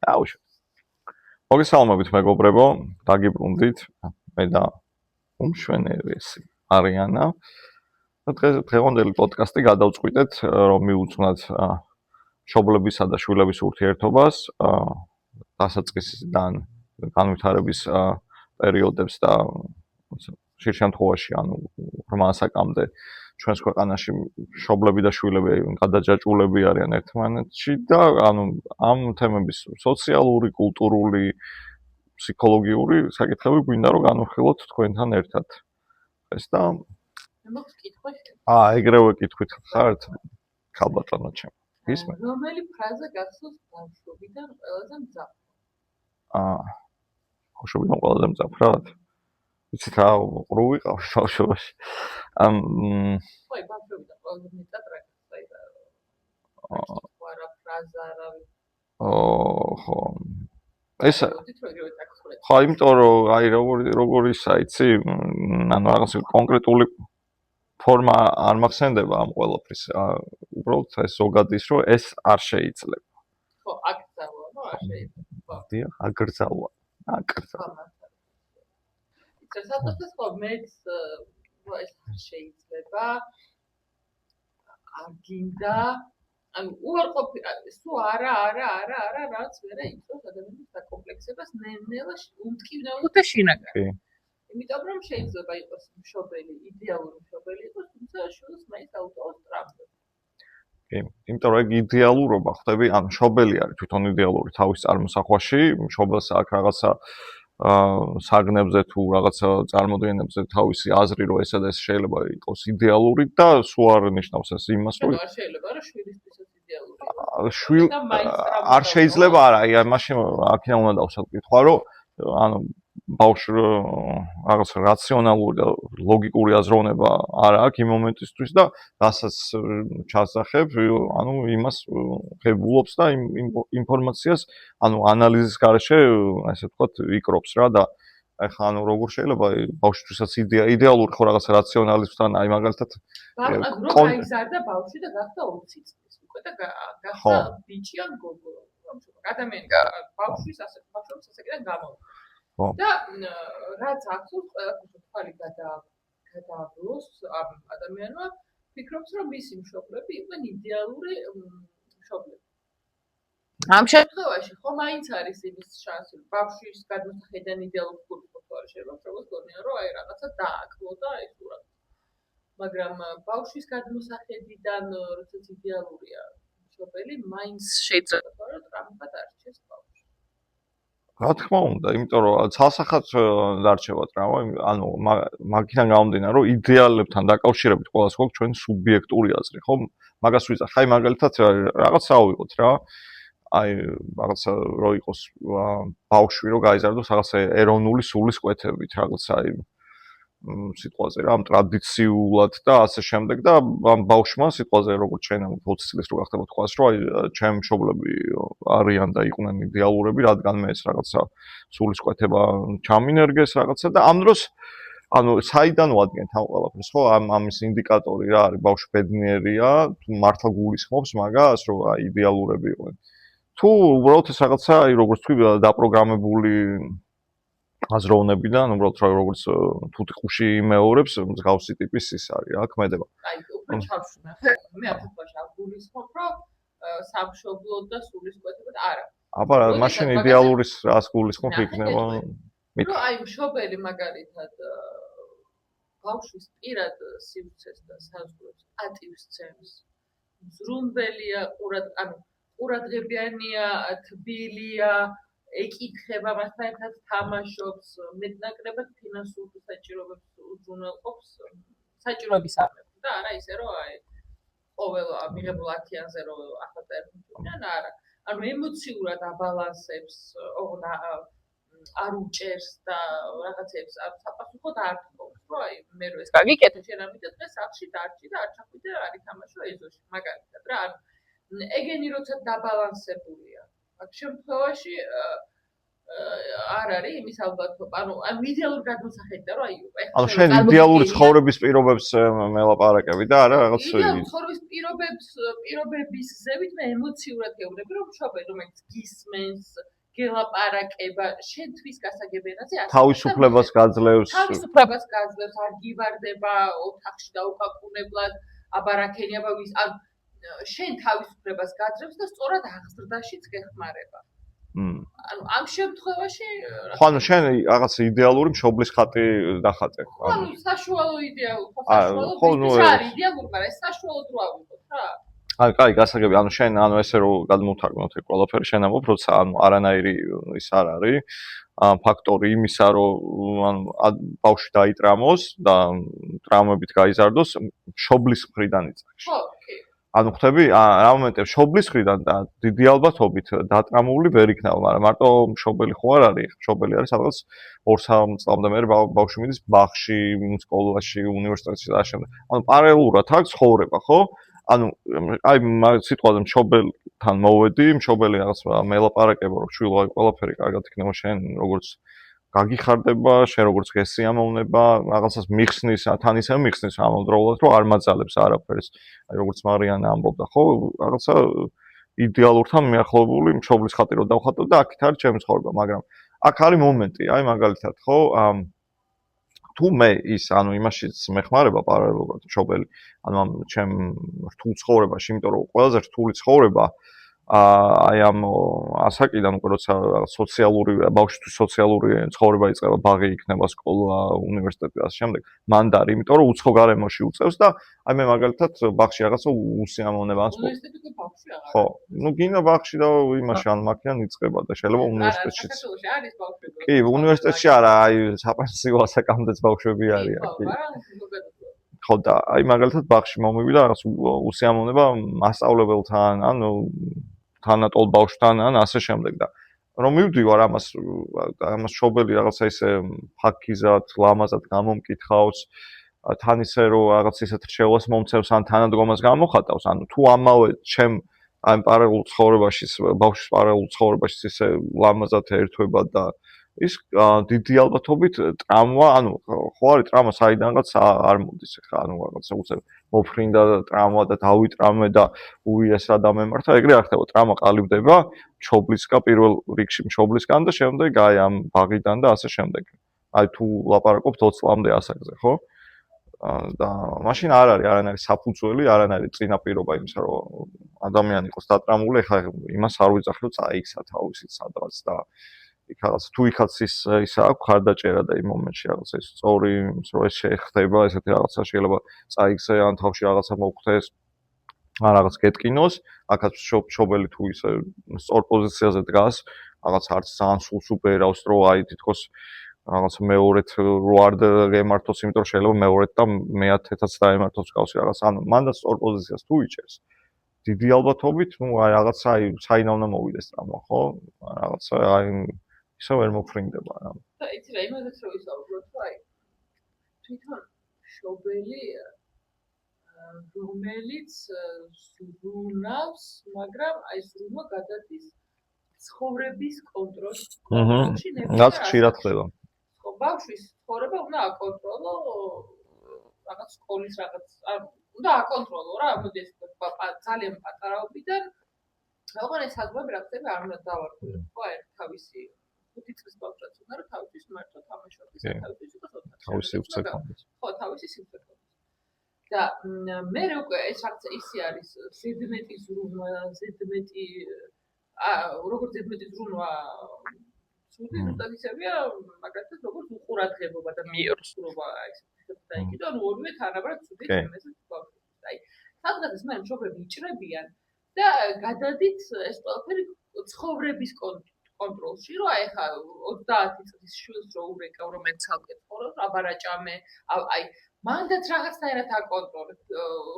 აუშ. მოგესალმებით მეგობრებო, დაგიბრუნდით. მე და უმშვენიერესი არიანა. დღევანდელი პოდკასტი გადავწყვიტეთ, რომ მივუძღვნათ მშობლებისა და შვილების ურთიერთობას, დასაწყისიდან განვითარების პერიოდებს და ხშირ შემთხვევაში, ღრმა ასაკამდე ჩვენს ქვეყანაში მშობლები და შვილები გადაჯაჭვულები არიან ერთმანეთში და ამ თემების სოციალური, კულტურული, ფსიქოლოგიური საკითხები გვინდა რომ განვიხილოთ თქვენთან ერთად. ეს და ეგრევე კითხვით ხართ, ქალბატონო ჩემ. ისმე? რომელი ფრაზა გახსოვს ბავშვობიდან ყველაზე მძაფრად? ბავშვობიდან ყველაზე მძაფრად? იცით რა, ყრუ ვიყავ ბავშვობაში. ხო, ბავშვობიდან ყველაზე მეტად რა გახსოვს? არა ფრაზა, არავის. ხო. ეს ხო, იმიტომ რომ როგორი საიცი, რაღაც კონკრეტული ფორმა არ მახსენდება ამ ყველაფრის. უბრალოდ ეს ზოგადის რომ ეს არ შეიძლება. ხო, აკრძალვა, ნუ არ შეიძლება. დიახ, აკრძალვა. საერთოდ ხო მეც ეს არ შეიძლება. არ გინდა უარყოფი, სულ არა, რაც ვერა იწვევს ადამიანის დაკომპლექსებას ნელ-ნელა უმტკივნეულოდ და შინაგანად. იმიტომ რომ შეიძლება იყოს მშობელი, იდეალური მშობელი იყოს, თუმცა შვილს მაინც აუტოვოს ტრამპები. კი, იმიტომ რომ ეგ იდეალურობა ხდები, მშობელი არის თვითონ იდეალური თავის წარმოსახვაში, მშობელს აქვს რაღაცა საგნებზე თუ რაღაცა წარმოდგენებზე თავისი აზრი, რომ ესა და ეს შეიძლება იყოს იდეალური და სულ არ ნიშნავს ეს იმას, რომ არ შეიძლება რა შვილისთვისაც იდეალური იყოს. არ შეიძლება არა, მაშინ აქედან უნდა დავსვათ კითხვა, რომ ბავშვს რაღაც რაციონალური და ლოგიკური აზროვნება არ აქვს იმ მომენტისთვის და რასაც ჩასახებ, იმას ღებულობს და იმ ინფორმაციას, ანალიზის გარეშე, ასე ვთქვათ, იკრობს რა და ეხლა როგორ შეიძლება ბავშვთვისაც იდეალური ხო რაღაც რაციონალისთან, მაგალითად გაიზარდა ბავშვი და გახდა 20 წლის უკვე და გახდა ბიჭი ან გოგო. ადამიანი ბავშვის ასაკიდან გამოვიდა. და რაც ახსოვს, ყველაფერს თვალი გადააბლოს ამ ადამიანმა, ფიქრობს, რომ მისი მშობლები იყვნენ იდეალური მშობლები. ამ შემთხვევაში ხო მაინც არის იმის შანსი, რომ ბავშვის გადმოსახედიდან იდეალური გულისხმობა არ შეიძლება, მშობელს გონია, რომ რაღაცა დააკლო და ეს ურა. მაგრამ ბავშვის გადმოსახედიდან, როდესაც იდეალურია მშობელი, მაინც შეიძლება რომ ტრამპად არჩეს ბავშვი. რა თქმა უნდა, იმიტომ რომ ცალსახად დარჩება ტრამვა, მაგიდან გამომდინარე, რომ იდეალებთან დაკავშირებით ყველას გვაქვს ჩვენ სუბიექტური აზრი, ხო? მაგას ვიზახ. აი მაგალითად რაღაცა ავიღოთ რა. აი რაღაცა რო იყოს ბავშვი რო გაიზარდოს რაღაცა ეროვნული სულის კვეთებით, რაღაცა აი სიტყვაზე რა, ტრადიციულად და ასე შემდეგ და ამ ბავშვმა სიტყვაზე როგორც ჩვენ 20 წლის რო გახდება თქვას, რომ აი ჩემი მშობლები არიან და იყვნენ იდეალურები, რადგან მე ეს რაღაცა სულის კვეთება ჩამინერგეს რაღაცა და ამ დროს საიდან ვადგენთ ამ ყველაფერს, ხო? ამის ინდიკატორი რა არის, ბავშვი ბედნიერია, თუ მართლა გულისხმობს მაგას, რომ აი იდეალურები იყვნენ. თუ უბრალოდ ეს რაღაცა აი როგორც თქვი დაპროგრამებული აზროვნებიდან, უბრალოდ როგორც თუთიყუში იმეორებს, მსგავსი ტიპის ის არის რა, ქმედება. აი, უფრო ჩავშნა. მე აფეთქებაში აგულისხმობ, რომ სამშობლო და სულისკვეთება არა. აბა, მაშინ იდეალურის რას გულისხმობ იქნება? რომ აი, მშობელი მაგალითად ბავშვის პირად სივრცეს და საზღვრებს ატივს ცემს. ზრუნველია, ყურადღებიანია, თბილია, ეკითხება მასთან ერთად თამაშობს, მეტნაკლებად ფინანსურ საჭიროებებს უზრუნველყოფს, საჭიროების ამბებს და არა ისე რომ აი ყოველ მიღებულ 10-იანზე რომ ახლა წერნიდან არა. ანუ ემოციურად აბალანსებს, არ უჭერს და რაღაცებს საპასუხოდ არ თხოვს, რომ აი მე რო ეს გაგიკეთე შენ ამიტომ დღეს სახლში დარჩი და არ ჩახვიდე არ ითამაშო ეზოში, მაგალითად რა. ანუ ეგენი როცა დაბალანსებულია. აქ შემთხვევაში არ არის იმის ალბათობა. ანუ იდეალურ გადმოსახედი და რომ აი ანუ შენ იდეალური ცხოვრების პირობებს მელაპარაკები და არა რაღაც იდეალური ცხოვრების პირობების ზევით მე ემოციურად გეუბნები რომ მშობელი რომელიც გისმენს გელაპარაკება შენთვის გასაგებენაზე თავისუფლებას გაძლევს არ გივარდება ოთახში და უკაკუნებლად აბარაქენი აბა ვის ან შენ თავისუფლებას გაძლევს და სწორად აღზრდაშიც გეხმარება ანუ ამ შემთხვევაში ხო ანუ შენ რაღაც იდეალური მშობლის ხატი დახატე ანუ საშუალო იდეალური ხო ნუ არის იდეალური მაგრამ ეს საშუალო დრო ავიღოთ რა აი, კაი, გასაგები, ანუ შენ ანუ ესე რომ გადმოვთარგმნოთ ეს ყველაფერი, შენ ამბობ, როცა ანუ არანაირი ის არ არის, ფაქტორი იმისა, რომ ანუ ბავშვი დაიტრამოს და ტრამვებით გაიზარდოს, მშობლის მხრიდან იწყებს. ხო, კი. ანუ ხვდები, რა მომენტებში მშობლის მხრიდან და დიდი ალბათობით დატრამული ვერ იქნება, მაგრამ მარტო მშობელი ხო არ არის, მშობელი არის სადღაც 2-3 წლამდე მერე ბავშვი მიდის ბაღში, სკოლაში, უნივერსიტეტში და ამავდროულად. ანუ პარალელურად აქვს ცხოვრება, ხო? ანუ აი სიტყვაზე მშობელთან მოვედი, მშობელი რაღაც მელაპარაკება, რომ შვილო აი ყველაფერი კარგად იქნება შენ როგორც გაგიხარდება, შენ როგორც გესიამოვნება, რაღაცას მიხსნის, თან ისე მიხსნის ამავდროულად, რომ არ მაძალებს არაფერს. აი როგორც მარიანა ამბობდა, ხო, რაღაცა იდეალურთან მიახლოებული მშობლის ხატი რო დავხატო და აქეთ არის ჩემი ცხოვრება, მაგრამ აქ არის მომენტი, აი მაგალითად, ხო, თუ მე ის ანუ იმაშიც მეხმარება პარალელურად მშობელი ანუ ჩემ რთულ ცხოვრებაში იმიტომ რომ ყველაზე რთული ცხოვრება აი ამ ასაკიდან უკვე როცა სოციალური ბავშვთვის სოციალური ცხოვრება იწყება ბაღი იქნება სკოლა უნივერსიტეტი და ასე შემდეგ მანდარი იმიტომ რომ უცხო გარემოში უწევს და აი მე მაგალითად ბაღში რაღაცა უსიამოვნება ან სკოლა უნივერსიტეტი ბაღში აღარ ხო ნუ გინდა ბაღში და იმაში ან მაქიდან იწყება და შეიძლება უნივერსიტეტშიც კი უნივერსიტეტში არა აი საპენსიო ასაკამდეც ბავშვები არიან კი ხო და აი მაგალითად ბაღში მომივიდა რაღაც უსიამოვნება მასწავლებელთან ან თანატოლ ბავშვთან ან ასე შემდეგ და რომ მივდივარ ამას მშობელი რაღაცა ისე ფაქიზად, ლამაზად გამომკითხავს თან ისე რომ რაღაც ისეთ რჩევას მომცემს ან თანადგომას გამოხატავს ანუ თუ ამავე ჩემ აი პარალელურ ცხოვრებაში ბავშვის პარალელურ ცხოვრებაში ისე ლამაზად ერთვება და ის დიდი ალბათობით ტრამვა, ანუ ხო არის ტრამვა საიდანაც არ მოდის ხა, ანუ რაღაცა უცებ მოფრინდა ტრამვა და დავიტრამე და უიეს რა დამემართა, ეგრე არ ხდება, ტრამვა ყალიბდება მშობლისგან პირველ რიგში მშობლისგან და შემდეგ აი ამ ბაღიდან და ასე შემდეგ. აი თუ ლაპარაკობთ 20 წლამდე ასაკზე, ხო? და მაშინ არ არის არანაირი საფუძველი, არანაირი წინაპირობა იმისა, რომ ადამიანი იყოს დატრამული, ხა იმას არ ვიძახი, რომ წაიქცა თავისით სადღაც და იქ რაღაც თუ იქაც ის აქვს ხარდაჭერა და იმ მომენტში რაღაცა ის სწორი რომ ეს შეხდება ესეთი რაღაცა შეიძლება წაიქცე ან თავში რაღაცა მოგხდეს ან რაღაც გეტკინოს აქაც მშობელი თუ ისე სწორ პოზიციაზე დგას რაღაც არც ძალიან სულს უბერავს რომ აი თითქოს რაღაც მეორეთ რო არ გემართოს იმიტომ რომ შეიძლება მეორეთ და მეათეც დაემართოს კავშირი რაღაც ანუ მანდაც სწორ პოზიციას თუ იჭერს დიდი ალბათობით ნუ აი რაღაცა აი საინავნა მოვიდეს ტრამვა ხო რაღაცა აი ისე ვერ მოფრინდება რა. და იცი რა იმაზეც რო ვისაუბროთ, რომ აი თვითონ მშობელი რომელიც ზრუნავს, მაგრამ აი ზრუნვა გადადის ცხოვრების კონტროლში. რაც ხშირად ხდება. ხო, ბავშვის ცხოვრება უნდა აკონტროლო რაღაც სკოლის რაღაც უნდა აკონტროლო რა, მოდი ძალიან პატარაობიდან როგორ ეს საზღვრები რა ხდება არ უნდა დავარქვიოთ, ხო, აი თავისი 5 წლის ბავშვს უნდა რომ თავის მარტო თამაშობს და თავის იყოს თავისი უცხოა. ხო, თავისი სიმწექო. და მე უკვე ეს რაღაც ისი არის ზედმეტი ზრუნვა, ზედმეტი როგორც ზედმეტი ზრუნვა სულ ზუსტად ისევია, მაგალითად როგორც უყურადღებობა და მიერსურობა ეს და იქ და ორივე თანაბრად ცუდი იმეზე ბავშვს. აი, სადღაც მე მშობლები იჭრებიან და გადადით ეს ყველაფერი ცხოვრების კონტროლში, რომ აი ხა 30 წლის შვილს რო ურეკავ, რომ მე ცალკე ცხოვრობ, აბარაჭამე, აი მანდაც რაღაცნაირად აკონტროლებ.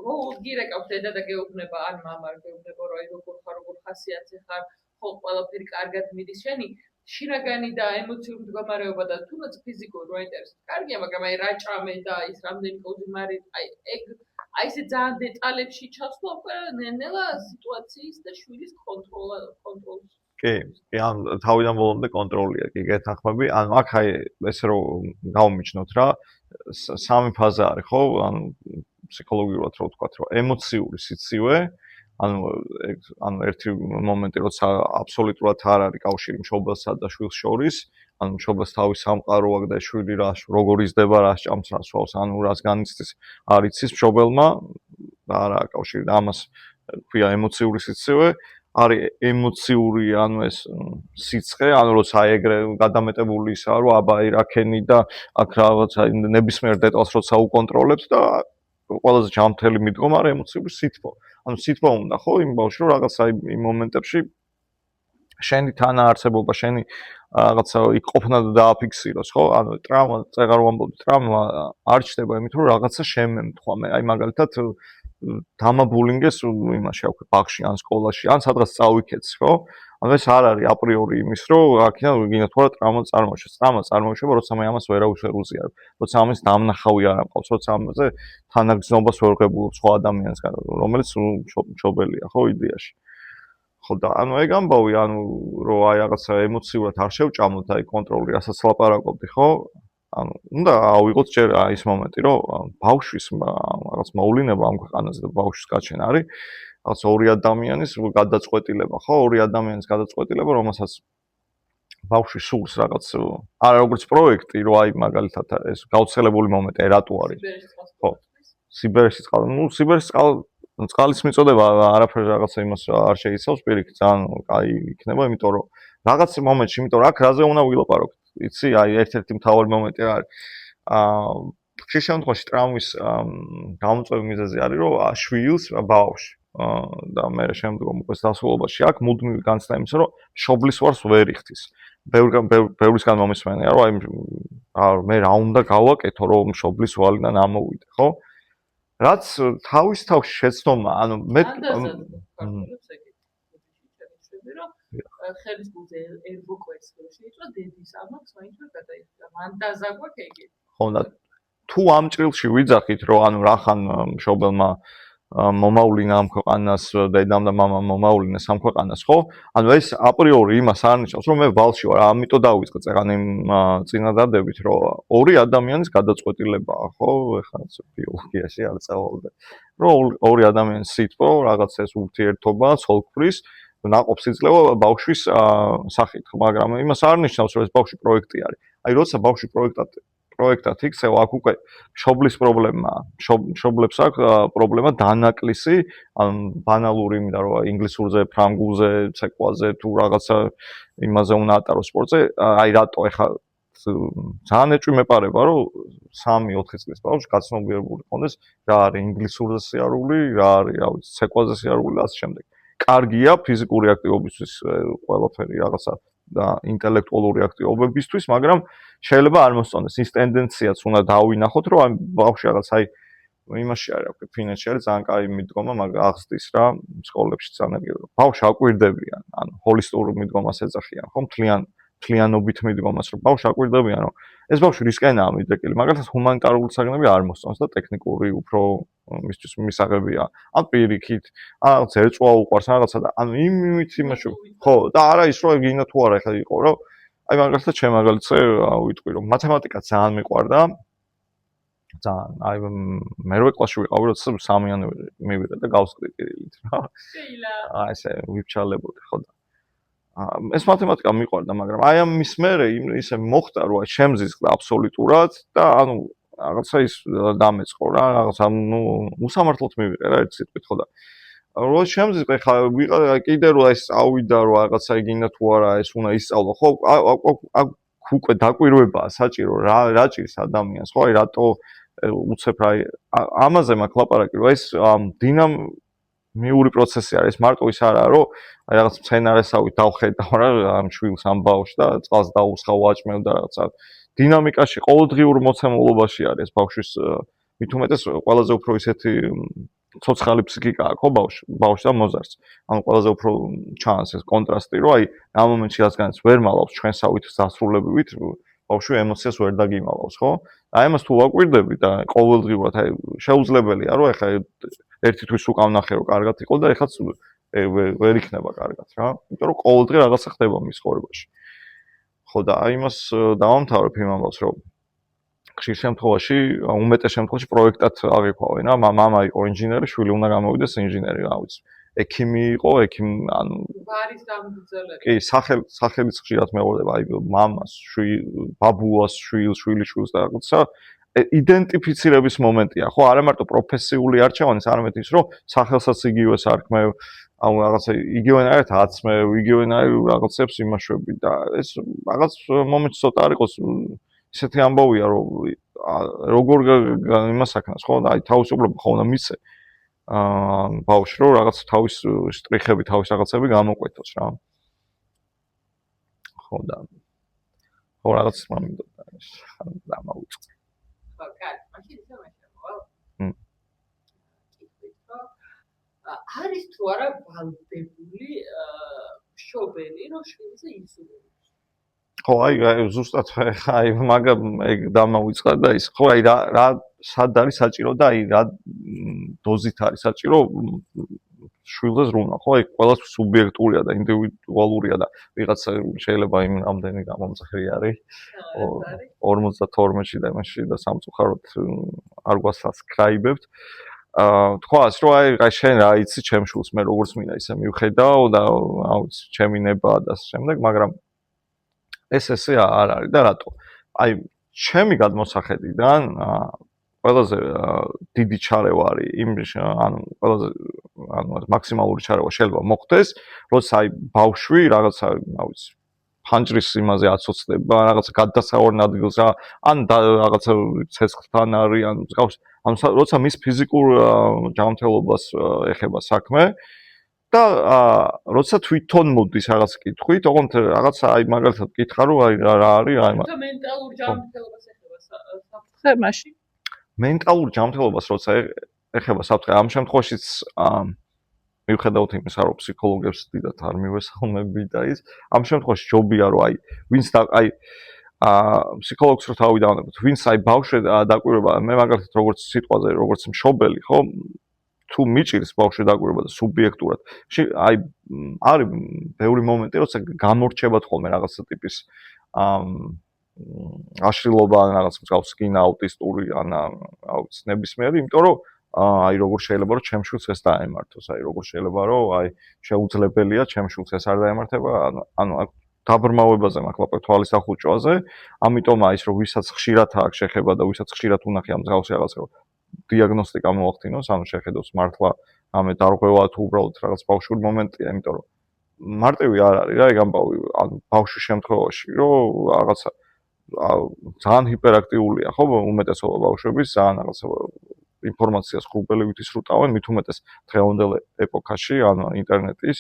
რო გირეკავ დედა და გეუბნება, ან მამა გეუბნება, რომ აი როგორ ხარ, როგორ ხასიათზე ხარ, ხო ყველაფერი კარგად მიდის შენი შინაგანი და ემოციური მდგომარეობა და თუნდაც ფიზიკური რო აინტერესებს. კარგია, მაგრამ აი რაჭამე და ის რამდენი კოზიმარი, აი ეგ აი ესე ძალიან დეტალებში ჩასვლა უკვე ნელა სიტუაციის და შვილის კონტროლს კი, ან თავიდან ბოლომდე კონტროლია, კი გეთანხმები. ან აქ აი ესე რომ გავმიჩნოთ რა, სამი ფაზა არის, ხო? ან ფსიქოლოგიურად რო ვთქვათ, რომ ემოციური სიცივე, ანუ ერთი მომენტი, როცა აბსოლუტურად არ არის კავშირი მშობელსა და შვილს შორის, ანუ მშობელს თავის სამყარო აქვს და შვილი როგორ იზრდება, რა სჭამს, რა სვავს, ანუ რას განიცდის, არ იცის მშობელმა და არა კავშირი და ამას ქვია ემოციური სიცივე. არის ემოციური, ანუ ეს სიცხე, ანუ როცა აი ეგრე გადამეტებული ისაა, რომ აბა აი რა ქენი და აქ რაღაცა ნებისმიერ დეტალს როცა უკონტროლებთ და ყველაზე ჯანმრთელი მიდგომა არის ემოციური სითბო. ანუ სითბო უნდა ხო იმ ბავშვს რომ რაღაცა იმ მომენტებში შენი თანაარსებობა, შენი რაღაცა იქ ყოფნა დააფიქსიროს, ხო? ანუ ტრავმა, წეგარ ვამბობ, ტრავმა არ ჩდება იმით, რომ რაღაცა შემემთხვა მე. აი მაგალითად დამაბულინგეს იმაში აქვე ბაღში ან სკოლაში ან სადღაც წავიქეცი, ხო? ანუ ეს არ არის აპრიორი იმის, რომ აქედან გინდა თუ არა ტრავმა წარმოიშვა. ტრავმა წარმოიშვა, როცა მე ამას ვერავის ვერ უზიარებ. როცა ამის დამნახავი არ ამყავს, როცა ამაზე თანაგრძნობას ვერ ღებულობ სხვა ადამიანისგან, რომელიც მშობელია, ხო, იდეაში. ხო და ანუ ეგ ამბავი, ანუ რომ აი რაღაცა ემოციურად არ შევჭამოთ აი კონტროლი, რასაც ლაპარაკობდი, ხო? ანუ უნდა ავიღოთ ჯერ ის მომენტი, რომ ბავშვის რაღაც მოულინება ამ ქვეყანაზე და ბავშვის გაჩენა არის რაღაც ორი ადამიანის გადაწყვეტილება, ხო? ორი ადამიანის გადაწყვეტილება, რომელსაც ბავშვი სურს რაღაც არა როგორც პროექტი, რომ აი მაგალითად ეს გავრცელებული მომენტი რატო არის? ხო. სიბერში წყალი, სიბერში წყალის მიწოდება არაფერ რაღაცა იმას არ შეიცავს, პირიქით ძალიან კაი იქნება, იმიტომ რომ რაღაც მომენტში, იმიტომ რომ აქ რაზე უნდა ვილაპარაკოთ? იცი, აი ერთ-ერთი მთავარი მომენტი რა არის. ხშირ შემთხვევაში ტრავმის გამოწვევის მიზეზი არის, რომ შვილს, ბავშვს და მე შემდგომ უკვე დასრულობაში აქ მუდმივი განცდა იმისა, რომ მშობლის ვარს ვერ იხდის. ბევრისგან მომისმენია, რომ აი მე რა უნდა გავაკეთო, რომ მშობლის ვალიდან ამოვიდე, ხო? რაც თავის თავში შეცდომა, ანუ მე ხელის გულზე ერბოკვეთს შეიწვა დედის ამბავს, მაინც ვერ გადაიხდა. მან დაზაგვაქვს ეგეთი. ხო და თუ ამ ჭრილში ვიძახით, რომ ანუ რახან მშობელმა მომავლინა ამ ქვეყანას, დედამ და მამამ მომავლინეს ამ ქვეყანას, ხო? ანუ ეს აპრიორი იმას არ ნიშნავს, რომ მე ვალში ვარ, ამიტომ დავიწყე წეგან იმ წინადადებით, რომ ორი ადამიანის გადაწყვეტილებაა, ხო? ეხლა ბიოლოგიაში არ წავალდე. რომ ორი ადამიანის სიტყვა, რაღაც ეს ურთიერთობა, ცოლქმრის ნაყოფს იძლევა ბავშვის სახით, მაგრამ იმას არ ნიშნავს, რომ ეს ბავშვი პროექტი არის. აი, როცა ბავშვი პროექტად იქცევა, აქ უკვე მშობლის პრობლემაა. მშობლებს აქვს პრობლემა დანაკლისი, ან ბანალური, იმიტომ რომ ინგლისურზე, ფრანგულზე, ცეკვაზე თუ რაღაცა იმაზე უნდა ატაროს სპორტზე, აი რატო ეხა ძალიან ეჭვი მეპარება, რომ 3-4 წლის ბავშვს გაცნობიერებული ყონდეს, რა არის ინგლისურზე სიარული, რა არის, რა ვიცი, ცეკვაზე სიარული და ასე შემდეგ. კარგია ფიზიკური აქტივობისთვის ყველაფერი რაღაცა და ინტელექტუალური აქტივობებისთვის, მაგრამ შეიძლება არ მოსწონდეს. ის ტენდენციაც უნდა დავინახოთ, რომ აი ბავშვი რაღაც აი იმაში არის, აკვე ფინანსში არის ძალიან კაი მიდგომა, მაგრამ აღზრდის რა სკოლებში ძალიან. ბავშვი აკვირდებიან, ანუ ჰოლისტურ მიდგომას ეძახიან, ხო? მთლიანობით მიდგომას, რომ ბავშვი აკვირდებიან, რომ ეს ბავშვი რისკენაა მიდრეკილი, მაგალითად ჰუმანიტარული საგნები არ მოსწონს და ტექნიკური უფრო მისთვის მისაღებია. ან პირიქით, რაღაც ერწვა უყვარს რაღაცა და ანუ იმით იმაში ხო და არა ის რომ გინდა თუ არა ეხლა იყო რომ აი მაგალითად ჩემ მაგალითზე ვიტყვი რომ მათემატიკა ძალიან მიყვარდა. ძალიან აი მერვე კლასში ვიყავი, როცა სამიანი მივიღე და გავსკდი კირილით რა. აი ესე ვიფჩალებოდი ხო და ეს მათემატიკა მიყვარდა, მაგრამ აი ამის მერე ისე მოხდა, რომ შემზისყდა აბსოლუტურად და ანუ რაღაცა ის დამეწყო რა, რაღაცა უსამართლოდ მივიღე რა ერთ სიტყვით ხო და რო შემზისყე ხა კიდე რომ ეს ავიდა რომ რაღაცა გინდა თუ არა ეს უნდა ისწავლო ხო აქ უკვე დაკვირვებაა საჭირო რა ჭირს ადამიანს ხო აი რატო უცებ რა ამაზე მაქვს ლაპარაკი რომ ეს დინამიური პროცესი არის მარტო ის არაა რომ აი რაღაც სცენარესავით დავხედავ რა ამ შვილს ამ ბავშვს და წყალს დაუსხავ ვაჭმევ და რაღაცა დინამიკაში ყოველდღიურ მოცემულობაში არის ბავშვის მით უმეტეს ყველაზე უფრო ისეთი ცოცხალი ფსიქიკაა ხო ბავშვს და მოზარდს ანუ ყველაზე უფრო ჩანს ეს კონტრასტი რომ აი ამ მომენტში რასგანაც ვერ მალავს ჩვენსავით დასრულებივით ბავშვი ემოციას ვერ დაგიმალავს ხო აი ამას თუ ვაკვირდები და ყოველდღიურად აი შეუძლებელია რომ ეხლა ერთი თვის უკან ნახე რომ კარგად იყო და ეხლა ვერ იქნება კარგად რა. იმიტომ რომ ყოველდღე რაღაცა ხდება მის ცხოვრებაში. ხო და აი იმას დავამთავრებ იმ ამბავს, რომ ხშირ შემთხვევაში, უმეტეს შემთხვევაში პროექტად აღიქვავენ რა. მამა იყო ინჟინერი, შვილი უნდა გამოვიდეს ინჟინერი, რა ვიცი. ექიმი იყო, ანუ ბარის დამგრძელებელი. კი, სახელიც ხშირად მეუღდება, აი მამას, ბაბუას, შვილიშვილს და რაღაცა იდენტიფიცირების მომენტია, ხო? არა მარტო პროფესიული არჩევანის, არამედ ის, რომ სახელსაც იგივე სარქმევ, ანუ რაღაცა იგივენაირად აცმევ, იგივენაირ რაღაცებს იმაშვები და ეს რაღაც მომენტი ცოტა არ იყოს ისეთი ამბავია, რომ როგორ იმას აქნას, ხო? აი თავისუფლება ხო უნდა მისცე. ბავშვი რომ რაღაც თავის შტრიხები, თავის რაღაცები გამოკვეთოს რა. ხო და ხო რაღაც მომიდოდა ეს დამავიწყე. ხო, კარგი, მაშინ ისე მოვა. არის თუ არა ვალდებული მშობელი, რომ შვილზე იზრუნოს? ხო, აი ზუსტად აი მაგა დამავიწყდა და ის ხო აი რა სად არის საჭირო და აი რა დოზით არის საჭირო შვილზე ზრუნვა, ხო? აი ყველას სუბიექტურია და ინდივიდუალურია და ვიღაცა შეიძლება იმ რამდენი გამომწერი არის 52-ში და იმაში და სამწუხაროდ არ გვასასკრაიბებთ. თქვა ის რომ აი შენ რა იცი ჩემ შვილს მე როგორც მინდა ისე მივხედავ და აუცი ჩემი ნება და შემდეგ, მაგრამ ესე არ არის და რატო? აი ჩემი გადმოსახედიდან ყველაზე დიდი ჩარევა არის იმ ანუ ყველაზე მაქსიმალური ჩარევა შეიძლება მოხდეს, როცა აი ბავშვი რაღაცა, რა ვიცი, ფანჯრის იმაზე აცოცხლდება, რაღაცა გადასავალ ადგილს ან რაღაცა ცეცხლთან არის, ან მსგავს, ანუ როცა მის ფიზიკურ ჯანმრთელობას ეხება საქმე და როცა თვითონ მოდის რაღაც კითხვით, ოღონდ რაღაცა აი მაგალითად კითხა რომ აი რა არის აი მაგრამ მენტალურ ჯანმრთელობას ეხება საფრთხე მაშინ მენტალურ ჯანმრთელობას როცა ეხება საფრთხე ამ შემთხვევაშიც მივხედავთ იმისა რომ ფსიქოლოგებს დიდად არ მივესალმები და ის ამ შემთხვევაში ჯობია რომ აი ვინც აი ფსიქოლოგს რო თავი დავანებოთ ვინც აი ბავშვი დაკვირვება მე მაგალითად როგორც სიტყვაზე როგორც მშობელი ხო თუ მიჭირს ბავშვი დაკვირვება და სუბიექტურად აი არის ბევრი მომენტი როცა გამორჩება ხოლმე რაღაცა ტიპის აშლილობა ან რაღაც მსგავს კინა აუტისტური ან აუც ნებისმიერი იმიტომ რომ აი როგორ შეიძლება რომ ჩემ შვილს ეს დაემართოს აი როგორ შეიძლება რომ აი შეუძლებელია ჩემ შვილს ეს არ დაემართება ანუ დაბრმავებაზე მაქვს ლაპარაკ თვალის ახუჭვაზე ამიტომ აი ის რომ ვისაც ხშირად აქვს შეხება და ვისაც ხშირად უნახია მსგავსი რაღაც რომ დიაგნოსტიკა მოახდინოს ანუ შეხედოს მართლა ამე დარღვევა თუ უბრალოდ რაღაც ბავშვური მომენტია იმიტომ რომ მარტივი არ არის რა ეგ ამბავი ანუ ბავშვის შემთხვევაში რომ რაღაცა ძალიან ჰიპერაქტიულია ხო უმეტესობა ბავშვების ძალიან რაღაცა ინფორმაციას გრუბელივით ისრუტავენ მით უმეტეს დღევანდელ ეპოქაში ანუ ინტერნეტის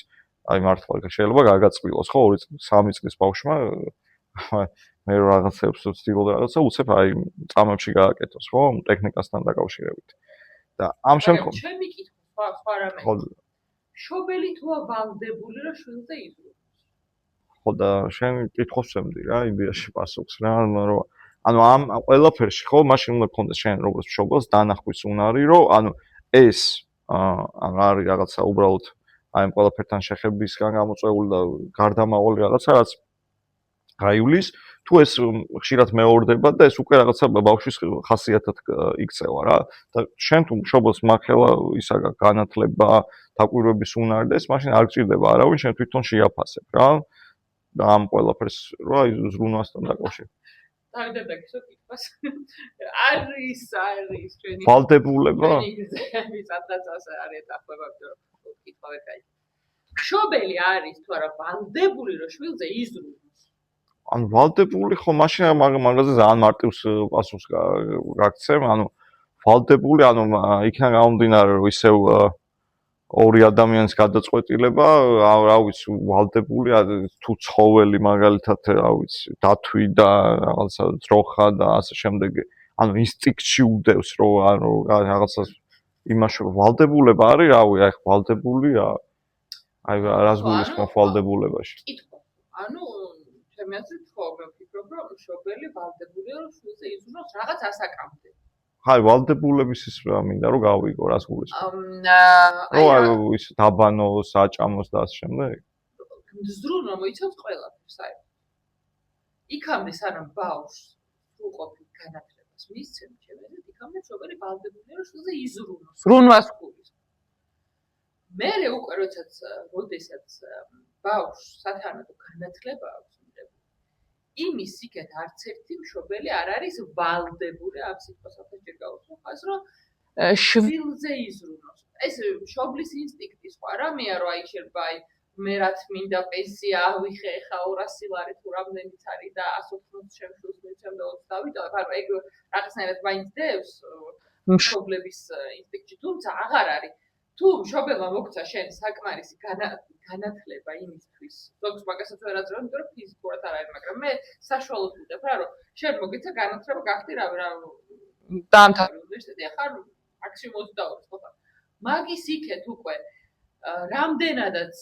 აი მართლა შეიძლება გაგაწყვილოს ხო 2-3 წლის ბავშვმა მე რაღაცებს ვცდილობ რაღაცა უცებ აი წამებში გააკეთოს ხო ტექნიკასთან დაკავშირებით და ამ შემთხვევაში ჩემი კითხვა სხვა რამე მშობელი თუ ვალდებული რომ შვილზე იზრუნოს ხო და შენ კითხავს შემდი რა იდეაში პასუხს რა რომ ანუ ამ ყველაფერში ხო მაშინ უნდა გქონდეს შენ როგორც მშობელს დანახვის უნარი რომ ანუ ეს არის რაღაცა უბრალოდ აი ამ ყველაფერთან შეხებისგან გამოწვეული და გარდამავალი რაღაცა რაც გაივლის თუ ეს ხშირად მეორდება და ეს უკვე რაღაცა ბავშვის ხასიათად იქცევა რა და შენ თუ მშობელს მაქელა ისა განათლება დაკვირვების უნარი და ეს მაშინ არ გჭირდება არავინ შენ თვითონ შეაფასებ რა და ამ ყველაფერს რა აი ზრუნვასთან დაკავშირებით დავიდე გისო კითხვას არის ჩვენი ვალდებულება ვისაც არის ეთახება კითხავე კაი მშობელი არის თუ არა ვალდებული რომ შვილზე იზრუნოს ანუ ვალდებული ხო მაშინ მაგაზე ძალიან მარტივს პასუხს გაგცემ ანუ ვალდებული ანუ იქიდან გამომდინარე რომ ისევ ორი ადამიანის გადაწყვეტილება რა ვიცი ვალდებული თუ ცხოველი მაგალითად რა ვიცი დათვი და რაღაცა ძროხა და ასე შემდეგ ანუ ინსტინქტში უდევს რომ ანუ რაღაცას იმაში ვალდებულება არის რავი აი ვალდებულია აი რას გულისხმობ ვალდებულებაში კითხვა ანუ ჩემი აზრით ხო მე ვფიქრობ რომ მშობელი ვალდებულია რომ შვილზე იზრუნოს რაღაც ასაკამდე ხაი ვალდებულების ის მინდა რომ გავიგო რას გულისხმობ. ის დაბანოს, აჭამოს და ამ შემდეგ. ზრუნვა მოიცავს ყველაფერს, აი. იქამდე სანამ ბავშვს უყოფით განათლებას მისცემ, შემიძლია იქამდე მშობელი ვალდებულია რომ შვილზე იზრუნოს. ზრუნვას გულისხმობს. მერე უკვე როდესაც ბავშვს სათანადო განათლება აქვს მიღებული, იმის იქეთ არც ერთი მშობელი არ არის ვალდებული ამ სიტყვასაც ჯერ გავუსვახოს, რომ შვილზე იზრუნოს. ეს მშობლის ინსტინქტი სხვა რამეა, რომ აი შეიძლება აი მე რაც მინდა პენსია ავიხე ხა 200 ლარი თუ რამდენიც არის და 180 შემშულს მიცემ და 20 დავიტოვებ, ანუ ეგ რაღაცნაირად მაინც დევს მშობლების ინსტინქტი, თუმცა აღარ არის. თუ მშობელმა მოგცა შენ საკმარისი განათლება იმისთვის, ზოგს მაგასაც ვერ აძლევ, იმიტომ რომ ფიზიკურად არ არის, მაგრამ მე საშუალოდ ვიტყვი რა, რომ შენ მოგეცა განათლება გახდი რა დაამთავრე უნივერსიტეტი, ახლა მაქსიმუმ 22 ხო? მაგის იქეთ უკვე რამდენადაც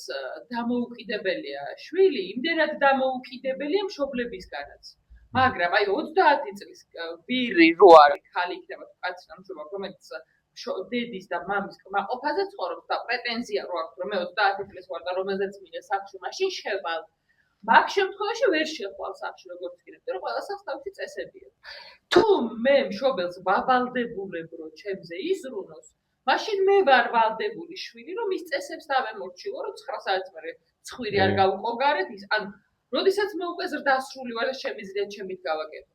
დამოუკიდებელია შვილი, იმდენად დამოუკიდებელია მშობლებისგანაც. მაგრამ აი 30 წლის ვირი რო არის ხალი იქნება თუ კაცი ამჟამად რომელიც დედის და მამის კმაყოფაზე ცხოვრობს და პრეტენზია რო აქვს რომ მე 30 წლის ვარ და რომელზეც მინდა სახში მაშინ შევალ. მაგ შემთხვევაში ვერ შეხვალ სახში როგორც კიდევ რომ ყველა სახს თავისი წესები აქვს. თუ მე მშობელს ვავალდებულებ რომ ჩემზე იზრუნოს, მაშინ მე ვარ ვალდებული შვილი რომ ის წესებს დავემორჩილო რომ 9 საათს მერე ცხვირი არ გავუყო გარეთ ის ანუ როდესაც მე უკვე ზრდასრული ვარ და შემიძლია ჩემით გავაკეთო.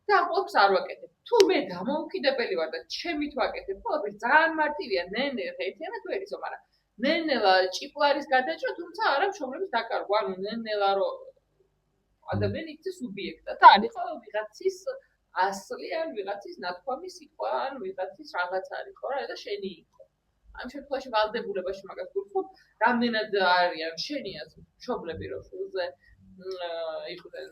და ყოფს არ ვაკეთებ. თუ მე დამოუკიდებელი ვარ და ჩემით ვაკეთებ, ყველაფერი ძალიან მარტივია, ნენელა ერთიანად ვერ იცო, მაგრამ ნენელა ჭიპლარის გადაჭრა, თუმცა არა მშობლების დაკარგვა, ანუ ნენელა რომ ადამიანი იქცეს სუბიექტად. და არის ხო ვიღაცის ასლი ან ვიღაცის ნათქვამი სიტყვა ან ვიღაცის რაღაც არის ხო რა და შენი იყო. ამ შემთხვევაში ვალდებულებაში მაგას გულისხმობ, რამდენად არიან შენი მშობლები რომ შვილზე იყვნენ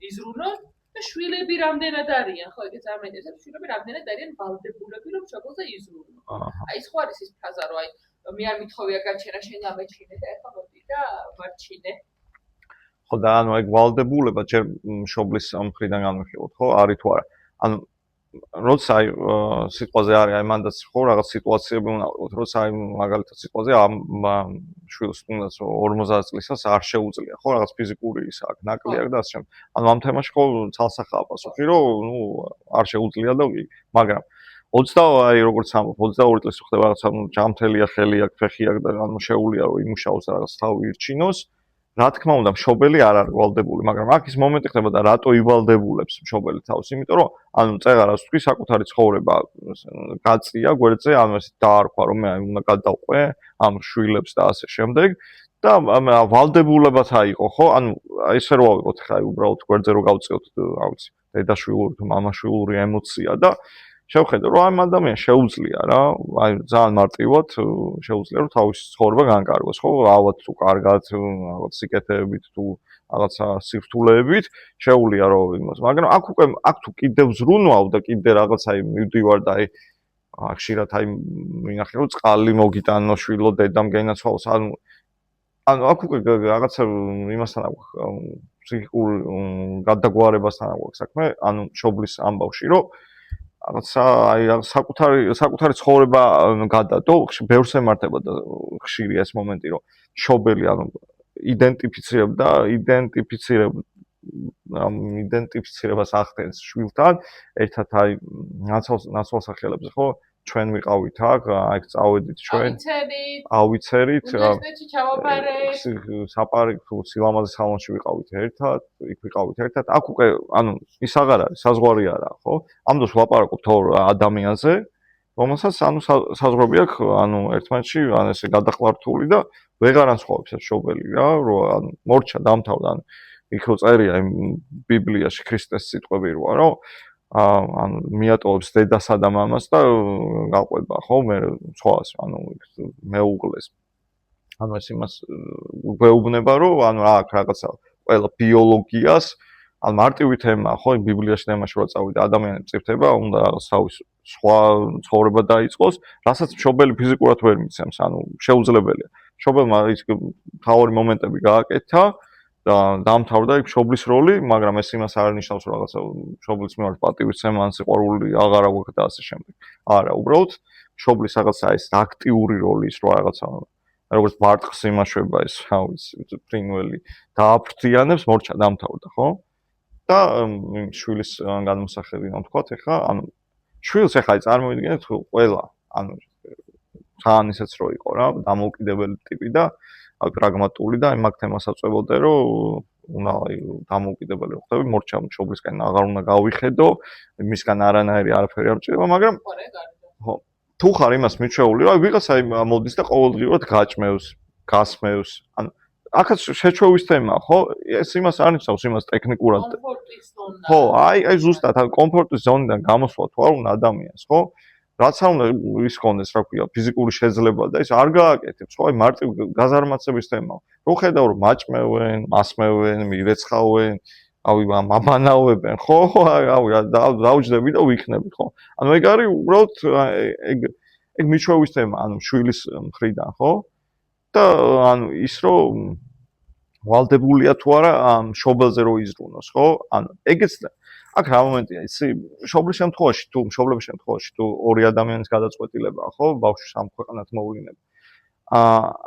იზრუნონ და შვილები რამდენად არიან, ხო, ეგეც არ მეინტერესებს, შვილები რამდენად არიან ვალდებულები, რომ მშობელზე იზრუნონ. აი, სხვა არის ის ფრაზა, რომ აი, მე არ მithოვია გაჩენა, შენ ამეჩინე და ეხლა მოდი და ვარჩინე. ხო, და ანუ ეგ ვალდებულება ჯერ მშობლის მხრიდან განვიხილოთ, ხო, არის თუ არა. ანუ როცა აი სიტყვაზე არის, აი მანდაც ხო რაღაც სიტუაციები უნდა ვიყოთ, როცა აი მაგალითად სიტყვაზე ამ შვილს თუნდაც 50 წლისას არ შეუძლია, ხო, რაღაც ფიზიკური ის აქვს, ნაკლი აქვს და ასე შემდეგ. ანუ ამ თემაში ხო ცალსახაა პასუხი, რომ ნუ არ შეუძლია და მაგრამ 20 აი როგორც ამბობ 22 წლის ხდება რაღაცა ჯამთელია, ხელი აქვს, ფეხი აქვს და ანუ შეუულია რომ იმუშაოს რაღაც თავი ირჩინოს. რა თქმა უნდა, მშობელი არ არის ვალდებული, მაგრამ აქ ის მომენტი ხდება და რატო ივალდებულებს მშობელი თავს, იმიტომ რომ ანუ წეღარას თქვი საკუთარი ცხოვრება გაწია გვერდზე, ანუ ეს დაარქვა რომ მე უნდა გადავყვე ამ შვილებს და ასე შემდეგ და ვალდებულებაც აიყო, ხო? ანუ ესე რო ავიღოთ ხა უბრალოდ გვერდზე რო გავწიოთ, რა ვიცი, დედაშვილური თუ მამაშვილური ემოცია და შევხედე რომ ამ ადამიანს შეუძლია რა, აი ძალიან მარტივად შეუძლია რომ თავის ცხოვრება განკარგოს, ხო? ალბათ თუ კარგად, რაღაც სიკეთეებით თუ რაღაცა სირთულეებით შეუძლია რომ იმას, მაგრამ აქ თუ კიდევ ზრუნვავ და კიდე რაღაც აი მივდივარ და აი ხშირად აი მინახე რომ წყალი მოგიტანო შვილო დედამ გენაცვალოს, ანუ აქ უკვე რაღაცა იმასთან აქვს ფსიქიკურ გადაგვარებასთან აქვს საქმე, ანუ მშობლის ამბავში რომ რაღაცა აი საკუთარი ცხოვრება გადადო, ბევრს ემართება და ხშირია ეს მომენტი, რომ მშობელი ანუ იდენტიფიცირებას ახდენს შვილთან, ერთად აი ნაცვალსახელებზე, ხო? ჩვენ ვიყავით აქ, აი წავედით ჩვენ. ავიცერით. უნივერსიტეტში ჩავაბარეთ. საპარკ თუ სილამაზე სალონში ვიყავით ერთად, იქ ვიყავით ერთად. აქ უკვე ანუ ის აღარ არის, საზღვარი არაა, ხო? ამ დროს ვლაპარაკობთ ორ ადამიანზე, რომელსაც ანუ საზღვრები აქვს, ანუ ერთმანეთში ან ესე გადაყლართული და ვეღარ ანცხოვებს ეს მშობელი რა, რომ ანუ მორჩა დამთავრდა, ანუ იქ რო წერია იმ ბიბლიაში ქრისტეს სიტყვები როა, რომ ანუ მიატოვებს დედასა და მამას და გაყვება, ხო, მე ცხოვას, ანუ მეუღლეს. ანუ ეს იმას გვეუბნება, რომ ანუ რა აქვს რაღაცა ყველა ბიოლოგიას, ან მარტივი თემაა, ხო, ბიბლიაში თემაში რო წავიდა, ადამიანი წირთება, უნდა რაღაც თავის სხვა ცხოვრება დაიწყოს, რასაც მშობელი ფიზიკურად ვერ მიცემს, ანუ შეუძლებელია. მშობელმა ის თავი მომენტები გააკეთა დაამთავრდა იქ მშობლის როლი, მაგრამ ეს იმას არ ნიშნავს, რომ რაღაცა მშობლის მიმართ პატივისცემა ან სიყვარული აღარ აქვს და ასე შემდეგ. არა, უბრალოდ მშობლის რაღაცა ეს აქტიური როლი ის რა რაღაცა როგორც ბარტყს იმაშვება ეს, რა ვიცი, ფრინველი დააფრთიანებს, მორჩა დამთავრდა, ხო? და შვილის განმოსახედი რომ თქვათ, ეხლა ანუ შვილს ეხლა წარმოვიდგინეთ ყველა, ანუ თან ისეც რო იყო რა, დამოუკიდებელი ტიპი და პრაგმატული და მაგ თემას აწვებოდე, რომ უნდა დამოუკიდებელი ხდები, მორჩა მშობლისკენ აღარ უნდა გავიხედო, მისგან არანაირი არაფერი არ ჭირდება, მაგრამ ხო, თუ ხარ იმას მიჩვეული, რომ ვიღაცა მოდის და ყოველდღიურად გაჭმევს, გასმევს, ანუ აქაც შეჩვევის თემაა, ხო? ეს იმას არ ნიშნავს, იმას ტექნიკურად. ხო, აი ზუსტად, ან კომფორტის ზონიდან გამოსვლა თუ არ უნდა ადამიანს, ხო? რაც არ უნდა ის კონდეს, რა ქვია, ფიზიკური შეძლება და ის არ გააკეთებს, ხო? აი მარტივ გაზარმაცების თემაა. რო ხედავ რომ მაჭმევენ, მასმევენ, მირეცხავენ, ავი მამანაუებენ, ხო? ავი დაუჯდები და ვიქნები, ხო? ანუ ეგ არის უბრალოდ ეგ მიჩვევის თემა, ანუ შვილის მხრიდან, ხო? და ანუ ის რომ ვალდებულია თუ არა მშობელზე რო იზრუნოს, ხო? ანუ ეგეც აქ რა მომენტია, იცი, მშობლის შემთხვევაში თუ ორი ადამიანის გადაწყვეტილებაა, ხო? ბავშვი სამ ქვეყანად მოვლინებ.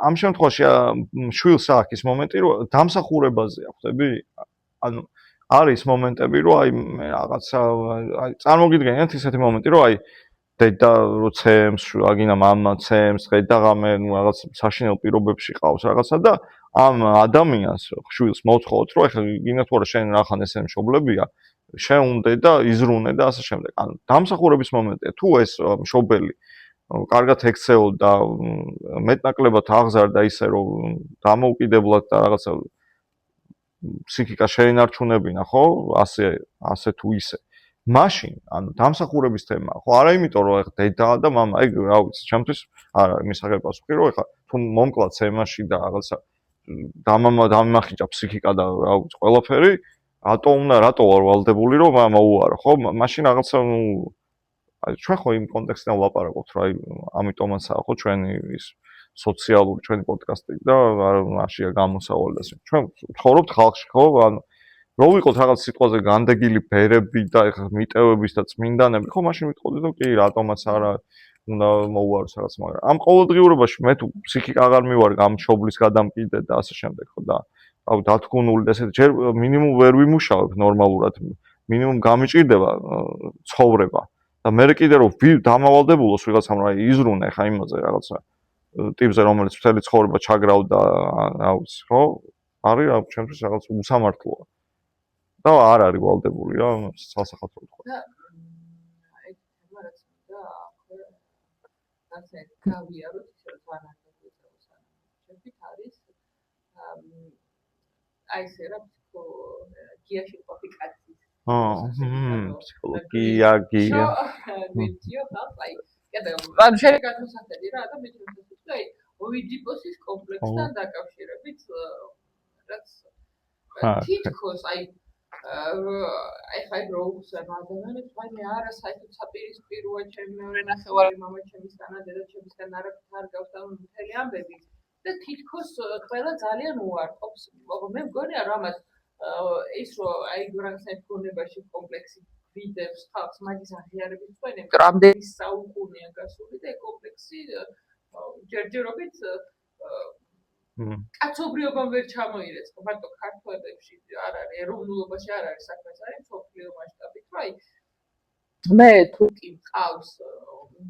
ამ შემთხვევაში შვილს აქვს ის მომენტი, რომ დამსახურებაზეა, ხვდები? ანუ არის მომენტები, რომ აი რაღაცა აი წარმოგიდგენთ ისეთი მომენტი, რომ აი დედა რო ცემს, აგინა მამა ცემს, ღედაღამე რაღაც საშინელ პირობებში ყავს რაღაცა და ამ ადამიანს შვილს მოთხოვოთ, რომ ეხლა გინდა თუ არა შენ რახან ესე მშობლებია, შენ უნდა და იზრუნე და ასე შემდეგ. ანუ დამსახურების მომენტია, თუ ეს მშობელი კარგად ექცეოდა, მეტნაკლებად აღზარდა ისე რომ დამოუკიდებლად და რაღაცა ფსიქიკა შეინარჩუნებინა, ხო? ასე თუ ისე. მაშინ, ანუ დამსახურების თემაა, ხო? არა იმიტომ რომ ეხლა დედა და მამა, ეგ რა ვიცი, ჩემთვის არა, იმის აღარ პასუხი, რომ ეხლა თუ მომკლა თემაში და რაღაცა დამიმახიჭა ფსიქიკა და რა ვიცი, ყველაფერი, რატო ვარ ვალდებული რომ მოუარო, ხო? მაშინ რაღაცა აი ჩვენ ხო იმ კონტექსტიდან ვლაპარაკობთ, რა, ამიტომაცაა ხო ჩვენი ის სოციალური ჩვენი პოდკასტი და არაშია გამოსავალი და ჩვენ ვცხოვრობთ ხალხში, ხო? ანუ რო ვიყოთ რაღაც სიტყვაზე განდეგილი ბერები და ეხლა მიტევების და წმინდანები, ხო, მაშინ ვიტყოდი რომ კი, რატომაც არა უნდა მოუაროს რაღაც, მაგრამ ამ ყოველდღიურობაში მე თუ ფსიქიკა აღარ მივარ გამშობლის გადამკიდე და ასე შემდეგ, ხო და აუ დათგუნული და ესეთი ჯერ მინიმუმ ვერ ვიმუშავებ ნორმალურად, მინიმუმ გამიჭირდება ცხოვრება და მე კიდე რომ დამავალდებულოს ვიღაცამ რა იზრუნე ხა იმაზე რაღაცა ტიპზე რომელიც მთელი ცხოვრება ჩაგრავდა, რა ვიცი, ხო? არის რა ჩემთვის რაღაც უსამართლოა. და არ არის ვალდებული რა, სასახათრო თქვა. და აი თემა რაც და ასე გავიაროთ ისე რომ თანახმადებს ჩემთვის არის აი ეს რა გიაში ყოფიკაცის ფსიქოლოგია ვიდეო ხალხი ანუ შეიძლება გადმოსახედი რა და მე თვითონ აი ოიდიპოსის კომპლექსთან დაკავშირებით რაც თითქოს აი ხაი როუს ადამიანებს ვაი მე არა საერთოდ საპირისპიროა ჩემი მეორე ნახევარი მამა ჩემისგანა დედა ჩემისგან არ გავს და მთელი ამბები და თითქოს ყველა ძალიან უარყოფს მე მგონია რომ ამას ის რომ აი რაღაცა გონებაში კომპლექსი ვიდებს ხალხს მაგის აღიარების თქვენ იმიტომ რომ ამდენი საუკუნეა გასული და კომპლექსი ჯერჯერობით კაცობრიობამ ვერ ჩამოირეცხა მარტო ქართველებში არ არის ეროვნულობაში არ არის საქმე არის მსოფლიო მასშტაბით რა აი მე თუ კი მყავს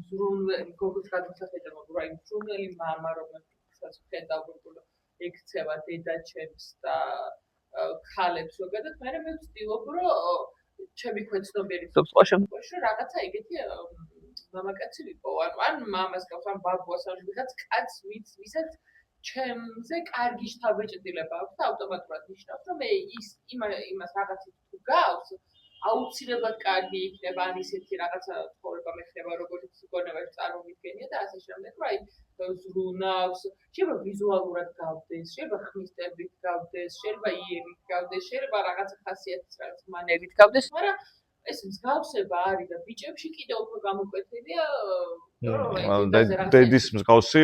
ზრუნველი გოგოს გადმოსახედება რა იმ ზრუნველი მამა რომელსაც ხედავ რომ ექცევა დედა ჩემს და ხალებს ზოგადად მე ვცდილობ რომ ჩემი ქვეცნობიერი სხვა შემთხვევაში რაღაცა ეგეთი მამაკაცი ვიყო ან მამას გავს ან ბაბუას ან ვიღაც კაცს ვისაც ჩემზე კარგი შთაბეჭდილება აქვს და ავტომატურად ნიშნავს რომ მე იმას რაღაცით თუ გავს აუცილებლად კარგი იქნება ან ისეთი რაღაცა ცხოვრება მექნება როგორც გონებაში წარმოვიდგენია და ასე შემდეგ რომ აი ზრუნავს შეიძლება ვიზუალურად გავდეს შეიძლება ხმისტებით გავდეს შეიძლება იერით გავდეს შეიძლება რაღაცა ხასიათის რაღაც მანერით გავდეს მაგრამ ეს მსგავსება არის და ბიჭებში კიდევ უფრო გამოკვეთილია დედის მსგავსი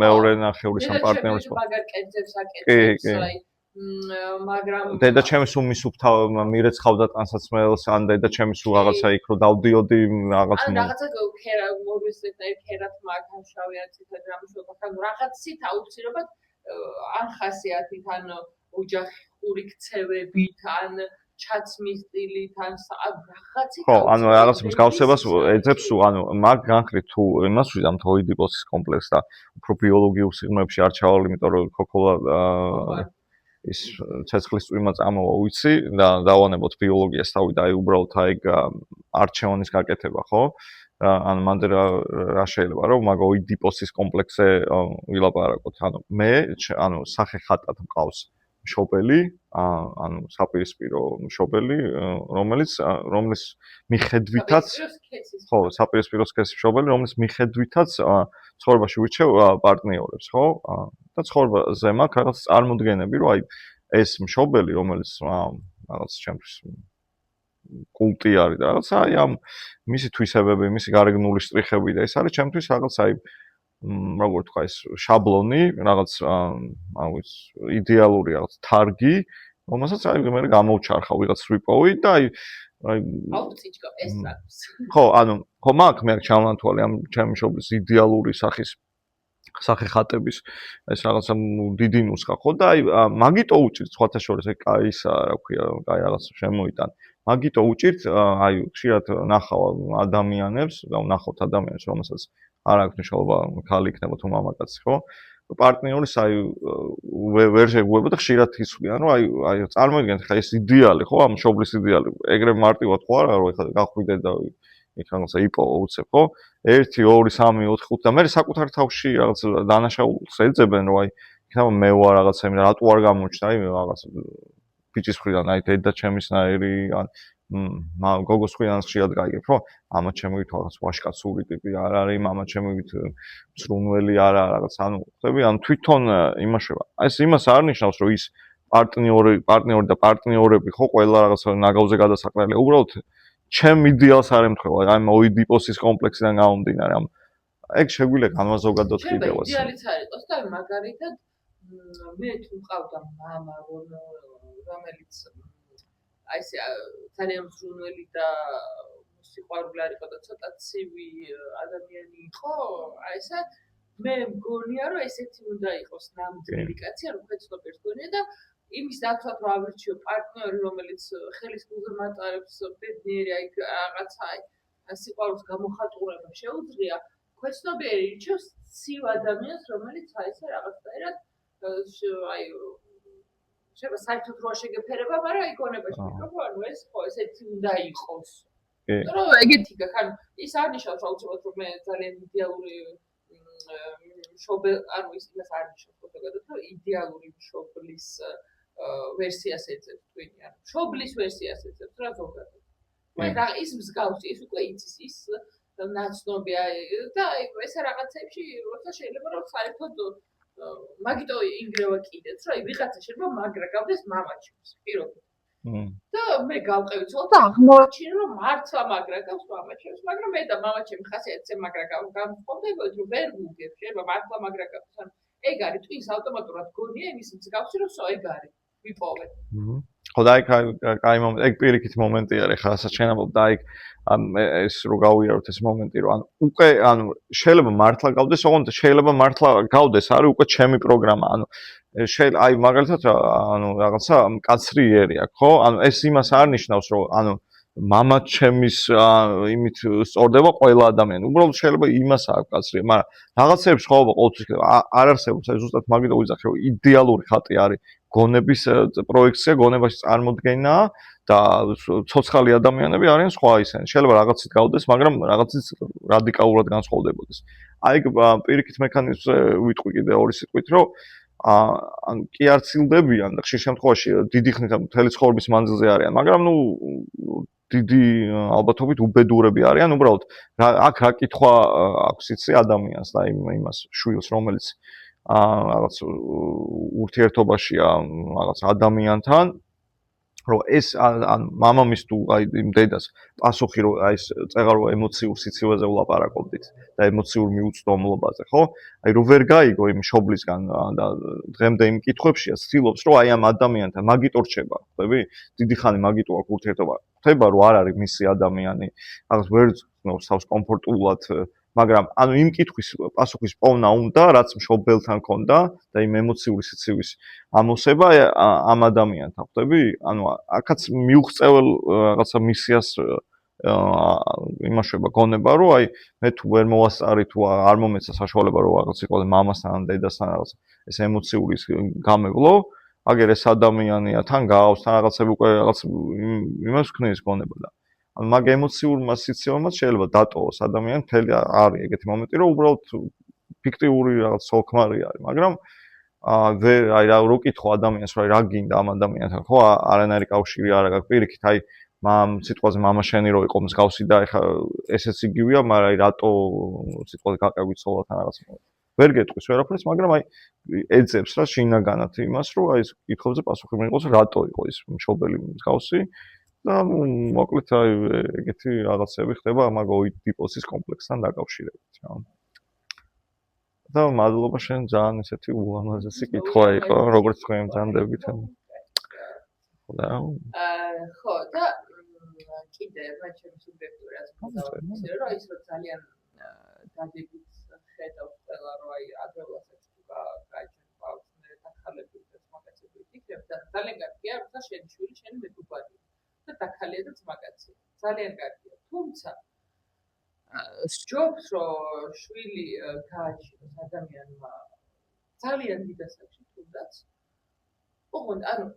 მეორე ნახევრის ამ პარტნიორის მაგარ კერძებს აკეთებს აი მაგრამ დედაჩემი სულ მისუფთა მირეცხავდა ტანსაცმელს ან დედაჩემი სულ რაღაცა იქ რო დავდიოდი რაღაც რაღაცა ქერა მორის ქერათ მაგან შავი ან ციფრად რამშობა ხან რაღაცით აუცილებლად ან ხასიათით ან ოჯახური ქცევებით ან ჩაცმის სტილით ან რაღაცით ხო ანუ რაღაც მსგავსებას ეძებს ანუ მაგ განხრით თუ იმას ვიზამ თუ ოიდიპოსის კომპლექსს და უფრო ბიოლოგიურ სიღრმეებში არ ჩავალ იმიტომ რომ ქოქოლა ის ცეცხლის წვიმა წამოვა უიცი და დავანებოთ ბიოლოგიას თავი და აი უბრალოდ აი არჩევანის გაკეთება ხო ან მანდ რა შეიძლება რომ მაგ ოიდიპოსის კომპლექსზე ვილაპარაკოთ ანუ მე ანუ სახე ხატად მყავს მშობელი ანუ საპირისპირო მშობელი რომლის მიხედვითაც ხო საპირისპირო სქესის მშობელი რომლის მიხედვითაც ცხოვრებაში ვირჩევ პარტნიორებს ხო და ცხოვრებაზე მაქვს რაღაც წარმოდგენები რომ აი ეს მშობელი რომელიც რაღაც ჩემთვის კულტი არის და რაღაც აი ამ მისი თვისებები მისი გარეგნული შტრიხები და ეს არის ჩემთვის რაღაც აი როგორ თქვა ეს შაბლონი რაღაც ის იდეალური რაღაც თარგი რომელსაც აი მე გამოვჩარხავ ვიღაც ვიპოვი და აი აუციჭკო ეს აქვს ხო ანუ ხო მაგ მე ჩამლანთვალე ამ ჩემი მშობლის იდეალური სახე ხატების ეს რაღაცა დიდი ნუსხა ხო და აი მაგიტო უჭირთ სხვათა შორის ეგ კაისა რა ქვია კაი რაღაც შემოიტან მაგიტო უჭირთ აი ხშირად ნახავ ადამიანებს და ნახავთ ადამიანებს რომელსაც არ აქვს მნიშვნელობა ქალი იქნება თუ მამაკაცი ხო პარტნიორის აი ვერ შეგუება და ხშირად ისვიან რომ აი წარმოიდგინეთ ხა ეს იდეალი ხო ამ მშობლის იდეალი ეგრე მარტივად ხო არა რომ ეხლა გახვიდე და იქ რაღაცა იპოვო უცებ ხო 1 2 3 4 5 და მე საკუთარ თავში რაღაც დანაშაულს ეძებენ რომ აი იქნება მე ვარ რაღაცა იმ რატო არ გამოჩნდა აი რაღაც ბიჭის მხრიდან აი დედა ჩემის ნაირი ან გოგოს მხრიდან ხშირად გაიგებ რომ ამა ჩემივით რაღაც ვაშკაცური ტიპი არ არის მამა ჩემივით მსრუნველი არა რაღაც ანუ ხები ანუ თვითონ იმაშება ეს იმას არ ნიშნავს რომ ის პარტნიორი და პარტნიორები ხო ყველა რაღაც ნაგავზე გადასაყრელია უბრალოდ ჩემ იდეალს არ ემთხვევა აი ოიდიპოსის კომპლექსიდან გამომდინარე ამ ეგ შეგვიძლია განვაზოგადოთ კიდევაც იდეალიც არ იყოს და მაგალითად მე თუ მყავდა მამა რომელიც აი ესე ძალიან მსრუნველი და სიყვარული არ იყო და ცოტა ცივი ადამიანი იყო აი ესე მე მგონია რომ ესეთი უნდა იყოს ნამდვილი კაცი რომ ქვეცნობიერს გონია და იმის დაცვად რომ ავრჩიო პარტნიორი რომელიც ხელის გულზე მატარებს ბედნიერი აი რაღაცა სიყვარულს გამოხატურება შეუძლია ქვეცნობიერი ირჩევს ცივ ადამიანს რომელიც აი ესე რაღაცნაირად აი შეიძლება საერთოდ რო შეგეფერება მაგრამ აი გონებაში მიკროფო ანუ ეს ხო ესეთი უნდა იყოს რომ ეგეთი გახან ის არ ნიშნავს აუცილებლად რომ მე ძალიან იდეალური მშობელი ანუ ის იმას არ ნიშნავს რომ იდეალური მშობლის ვერსიას ეძებს თქვენი ანუ მშობლის ვერსიას ეძებს რა ზოგადად მაგრამ ის მსგავსი ის უკვე იცის ის ნაცნობია და ესე რაღაცებში როცა შეიძლება რომ საერთოდ მაგიტო ინგრევა კიდეც რომ ვიღაცა შეიძლება მაგრა გავდეს მამაჩემს პირობით და მე გავყევი ცოლ და აღმოაჩინე რომ მართლა მაგრა გავს მამაჩემს მაგრამ მე და მამაჩემი ხასიათზე მაგრა გამხდები რომ ვერ ვუგებ შეიძლება მართლა მაგრა გავს ან ეგ არის თუ ის ავტომატურად გონია იმის მსგავსი რომ სო ეგ არის ვიპოვე ხო და იქ კაი მომენტი ეგ პირიქით მომენტი არის ხა საჩვენებელ და იქ ეს რო გავიაროთ ეს მომენტი რომ ანუ უკვე ანუ შეიძლება მართლა გავდეს ოღონდ შეიძლება მართლა გავდეს არის უკვე ჩემი პროგრამა ანუ აი მაგალითად ანუ რაღაცა მკაცრი იერი აქვს ხო ანუ ეს იმას არ ნიშნავს რომ ანუ მამა ჩემის იმით სწორდება ყველა ადამიანი უბრალოდ შეიძლება იმას აქვს კაცრი მაგრამ რაღაცეებს ხო ყოველთვის არ არსებობს აი ზუსტად მაგიტო ვიძახე რომ იდეალური ხატი არის გონების პროექცია გონებაში წარმოდგენა და ცოცხალი ადამიანები არიან სხვა ისინი შეიძლება რაღაცით გავდეს მაგრამ რაღაცით რადიკალურად განსხვავდებოდეს აი პირიქით მექანიზმზე ვიტყვი კიდე ორი სიტყვით რომ ან კი არ ცილდებიან და ხშირ შემთხვევაში დიდი ხნით მთელი ცხოვრების მანძილზე არიან მაგრამ ნუ დიდი ალბათობით უბედურები არიან უბრალოდ აქ რა კითხვა აქვს იცი ადამიანს და იმას შვილს რომელიც რაღაც ურთიერთობაშია რაღაც ადამიანთან რომ ეს ან მამამის თუ აი იმ დედას პასუხი რომ აი ეს წეღარო ემოციურ სიცივეზე ვლაპარაკობდით და ემოციურ მიუწვდომლობაზე, ხო? აი რომ ვერ გაიგო იმ მშობლისგან და დღემდე იმ კითხვებშია ცდილობს რომ აი ამ ადამიანთან მაგიტო რჩება, ხვდები? დიდი ხანი მაგიტო აქვს ურთიერთობა. ხდება რომ არ არის მისი ადამიანი, რაღაც ვერ გწნობს თავს კომფორტულად მაგრამ ანუ იმ კითხვის პასუხის პოვნა უნდა, რაც მშობელთან ქონდა და იმ ემოციური სიცივის ამოსება ამ ადამიანთან, ხვდები? ანუ აქაც მიუღწევალ რაღაცა მისიას იმაშება გონება, რომ აი მე თუ ვერ მოვასწარი თუ არ მომეცა საშუალება რომ რაღაც იყოს მამასთან ან დედასთან რაღაც ეს ემოციური გამევლო, აგერ ეს ადამიანია თან გაავს თან რაღაცები უკვე რაღაც იმას ვქნის გონება და ანუ მაგ ემოციურმა სიციოვემაც შეიძლება დატოვოს ადამიანი მთელი არის ეგეთი მომენტი რომ უბრალოდ ფიქტიური რაღაც სოლქმარი არის მაგრამ აი რა რო კითხო ადამიანს რომ აი რა გინდა ამ ადამიანთან ხო არანაირი კავშირი არ აქვს პირიქით აი სიტყვაზე მამა შენი რო იყო მსგავსი და ეხა ესეც იგივეა მაგრამ აი რატო სიტყვაზე გაყევით ცოლთან რაღაც ვერ გეტყვის ვერაფერს მაგრამ აი ეძებს რა შინაგანად იმას რომ აი ეს კითხვებზე პასუხი მიიღოს რატო იყო ის მშობელი მსგავსი და მოკლედ აი ეგეთი რაღაცები ხდება მაგ ოიდიპოსის კომპლექსთან დაკავშირებით რა. და მადლობა შენ ძალიან ესეთი ულამაზესი კითხვა იყო როგორც თქვენ ძანდებით. ხო და კიდე მათ ჩემს სუბიექტურას მოგწევს რომ ის რომ ძალიან დაგებით ხედავს ყველა რომ აი ადრეულასაც გაიჩენ პაუზნერად ახალები და მაგაცები იქნებ და ძალიან კარგია რომ შენი შვილი შენი მეგობარია და დაქალია და ძმაკაცი ძალიან კარგია თუმცა სჯობს რომ შვილი გააჩინოს ადამიანმა ძალიან დიდ ასაკში თუნდაც ოღონდ ანუ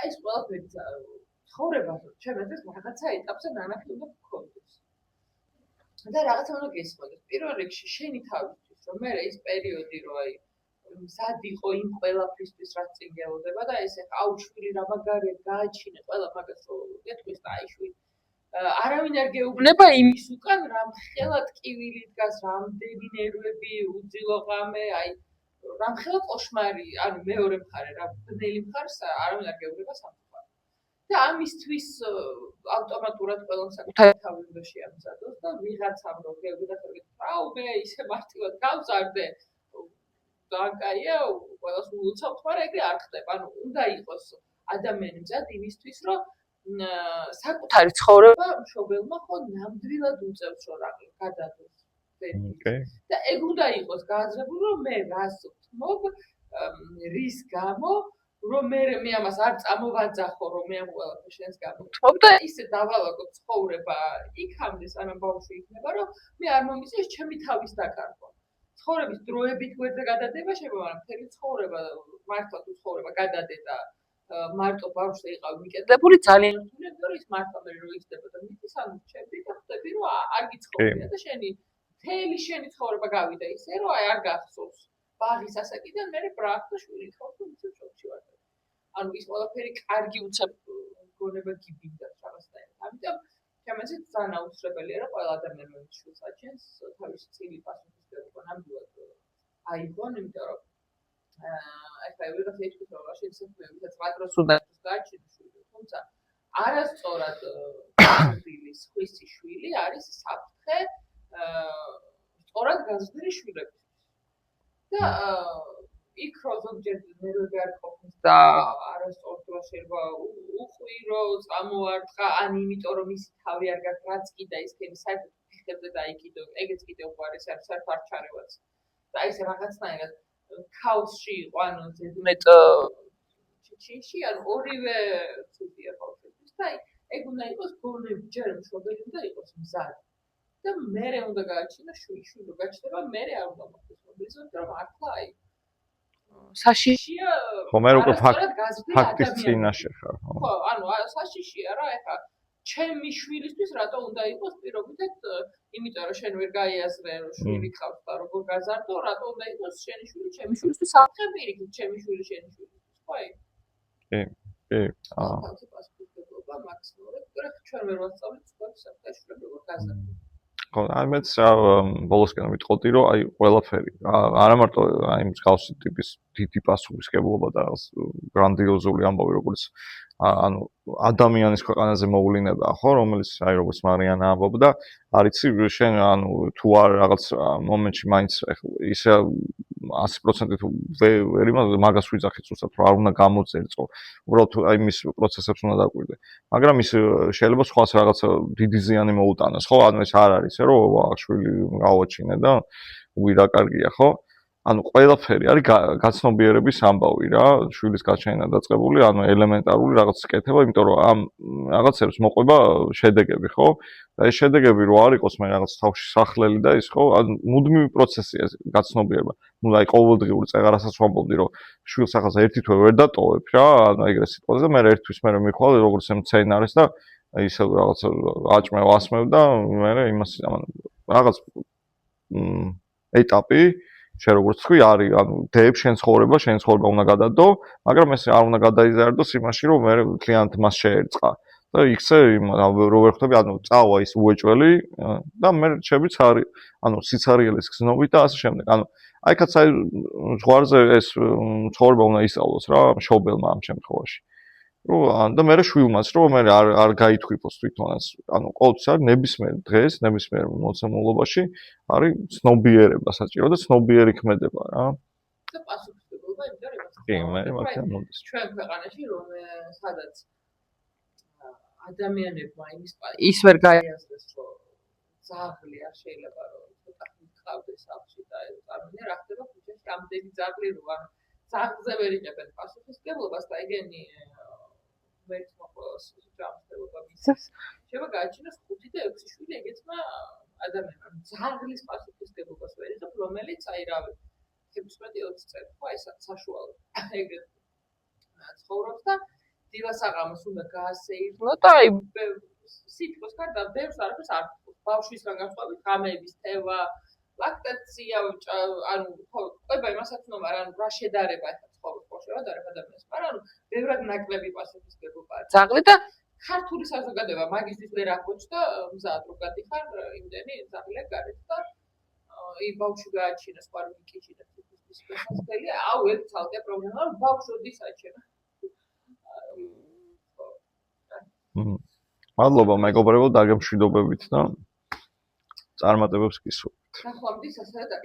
ეს ყველაფერი ცხოვრება ჩემთვის რაღაცა ეტაპზე ნანახი უნდა გქონდეს და რაღაცა უნდა გესმოდეთ პირველ რიგში შენი თავისთვის რომ მე ეს პერიოდი რომ აი მზად იყო იმ ყველაფრისთვის რაც წინ გელოდება და ეს ახლა აუშვილი რა მაგარია გააჩინე ყველა მაგას რომ გეტყვის და აი შვილი არავინ არ გეუბნება იმის უკან რამხელა ტკივილი დგას რამდენი ნერვები უძილო ღამე აი რამხელა კოშმარი ანუ მეორე მხარე რა ბნელი მხარს არავინ არ გეუბნება სამწუხაროდ და ამისთვის ავტომატურად ყველამ საკუთარი თავი უნდა შეამზადოს და ვიღაცამ რომ გეუბნებით აუ მე ისე მარტივად გავზარდე დაკაია ყველას ულოცავთ მაგრამ ეგრე არ ხდება ანუ უნდა იყოს ადამიანი მზად იმისთვის რომ საკუთარი ცხოვრება მშობელმა ხო ნამდვილად უწევს რომ გადადოს და ეგ უნდა იყოს გააზრებული რომ მე რას ვთმობ რის გამო რომ მე ამას არ წამოვაძახო რომ მე ამ ყველაფერს შენს გამო ვთმობ და ისე დავალაგო ცხოვრება იქამდე სანამ ბავშვი იქნება რომ მე არ მომიწევს ჩემი თავის დაკარგვა ცხოვრების დროებით გვერდზე გადადება შეიძლება მაგრამ მთელი ცხოვრება მართლა თუ ცხოვრება გადადედა მარტო ბავშვზე იყავ მიკეთებული ძალიან რთულია რომ ის მართლა მე რო იქნება და მითის ანუ ჩემი და ხვდები რომ არ გიცხოვრია და შენი მთელი შენი ცხოვრება გავიდა ისე რომ აი არ გახსოვს ბაღის ასაკიდან მე ბრახტო შვილი ხავს და ისე შოქში ვარ ანუ ის ყველაფერი კარგი უცებ გონება გიბინდა რაღაცნაირად ამიტომ ჩემთვის ძალიან აუცილებელია რომ ყველა ადამიანი მის შვილს აჩენს თავისი წილი პასუხისმგებლობა ნამდვილად აიღონ იმიტომ რომ ახლა ვიღაცა ეთქვის რომ შენ საქმეებსაც მადროს უნდა გააჩინოს თუმცა არასწორად გაზრდილი სხვისი შვილი არის საფრთხე სწორად გაზრდილი შვილებისთვის და იქ რო ზოგჯერ ნერვები არ ყოფნის და არასწორ დროს შეიძლება უყვირო წამოარტყა ან იმიტომ რომ ის თავი არ გაქვს რაც კიდე ის ქენი საერთოდ ფიხებზე დაიკიდო ეგეც კიდე უყარეს არ საერთოდ არ ჩარევაც და ის რაღაცნაირად ქაოსში იყო ანუ ზედმეტ ჩიჩიში ან ორივე ცუდია ბავშვისთვის და ეგ უნდა იყოს გონები ჯერ მშობელი უნდა იყოს მზად და მერე უნდა გააჩინოს შვილი რო გაჩნდება მერე არ უნდა მოხდეს მობილიზოთ რომ ახლა აი საშიშია ხო მე უკვე ფაქტის წინაშე ხარ ხო ანუ საშიშია რა ეხა ჩემი შვილისთვის რატო უნდა იყოს პირობითად იმიტომ რომ შენ ვერ გაიაზრე რომ შვილი ხავს და როგორ გაზარდო რატო უნდა იყოს შენი შვილი ჩემი შვილისთვის საფრთხე პირიქით ჩემი შვილი შენი შვილისთვის ხო აი კი მაქსიმალურად ჩვენ ვერ ვასწავლეთ სხვა საფრთხეში როგორ გაზარდო ხო, ამეც ბოლოსკენ ვიტყოდი, რომ აი ყველაფერი, არა მარტო აი მსგავსი ტიპის დიდი პასუხისმგებლობა და გრანდიოზული ამბავი, როგორც ანუ ადამიანის ქვეყანაზე მოვლენა ხო, რომელიც აი როგორც მარიანა ამბობდა, არიცი შენ ანუ თუ არ რაღაც მომენტში მაინც ისე 100% თუ ვერ მაგას ვიძახით უბრალოდ რომ არ უნდა გამოძერწო. უბრალოდ აი მის პროცესებს უნდა დაკვირდე. მაგრამ ის შეიძლება სხვას რაღაც დიდი ზიანი მოუტანოს, ხო? ანუ ეს არ არის, რომ შვილი გავაჩინე და ვირა კარგია, ხო? ანუ ყველაფერი არის გაცნობიერების ამბავი რა, შვილის გაჩენა დაწყებული, ანუ ელემენტარული რაღაც კეთება, იმიტომ რომ ამ რაღაცებს მოყვება შედეგები, ხო? და ეს შედეგები რო არ იყოს მე რაღაც თავში სახლელი და ის ხო, ანუ მუდმივი პროცესია ეს გაცნობიერება. ნუ აი ყოველდღიური წეღარასაც ვამბობდი, რომ შვილს ახლა ერთი თვე ვერ დატოვებ რა, ანუ ეგრე სიტყვაზე, მე ერთვის მე მიხვალ როგორც ამ სცენარეს და ისე რაღაც აჭმევ ასმევ და მე იმას რაღაც ეტაპი შენ როგორც თქვი არის, ანუ დებ შენ ცხოვრება უნდა გადადო, მაგრამ ეს არ უნდა გადაიზარდოს იმაში, რომ მე კლიენტ მას შეერწყა. და იქცე რო ვერ ხვდები, ანუ წავა ის უეჭველი და მე შეგვიც არის, ანუ სიცარიელის გზნობით და ასე შემდეგ. ანუ აი კაც აი ზღვარზე ეს ცხოვრება უნდა ისწავლოს რა, მშობელმა ამ შემთხვევაში. რომ და მე შვილმაც რომ მე არ გაითქვიფოს თვითონაც, ანუ ყოველთვის არის ნებისმიერ დღეს, ნებისმიერ მოცემულობაში არის ცნობიერება საჭირო და ცნობიერი ქმედება რა. და პასუხისმგებლობა იმიტომ რომ კი, მე მაგას მომდის. ჩვენ ქვეყანაში რომ სადაც ადამიანებმა ის ვერ გაიაზრეს რომ ძაღლი არ შეიძლება რომ ცოტა ხავდეს სახლში და წარმოვიდგინე რა ხდება ქუჩაში ამდენი ძაღლი რო ან ძაღლზე ვერ იღებენ პასუხისმგებლობას და ეგენი ვერც მოყოლოს ჯანმრთელობა მისცეს შეიძლება გააჩინოს 5 და 6 შვილი ეგეცმა ადამიანმა ძაღლის პასუხისმგებლობას ვერ იღებ რომელიც აი რა ვიცი 16-20 წელი ხო ეს საშუალო ეგრე ცხოვრობს და დილასაღამოს უნდა გაასეირნო და აი სიტყვის გარდა ბევრს არაფერს არ ბავშვისგან განსხვავებით ღამეების თევა ლაქტაცია ანუ ყובה იმასაც უნდა მაგრამ რა შედარება ახლა ცხოვრობს ბავშვებად არ ადამიანს მაგრამ ანუ ბევრად ნაკლები პასუხისმგებლობა არის ძაღლი და ქართული საზოგადოება მაგისთვის ვერ აღმოჩნდა მზად რომ გადიხარ იმდენი ძაღლია გარეთ და იმ ბავშვი გააჩინა სხვა როგი კიჩი და ის გასასწრელი აუ ერთ ცალკე პრობლემა რომ ბავშვი საჩენა მადლობა მეგობრებო დაგემშვიდობებით და წარმატებებს გისურვებთ. ნახვამდის ასე და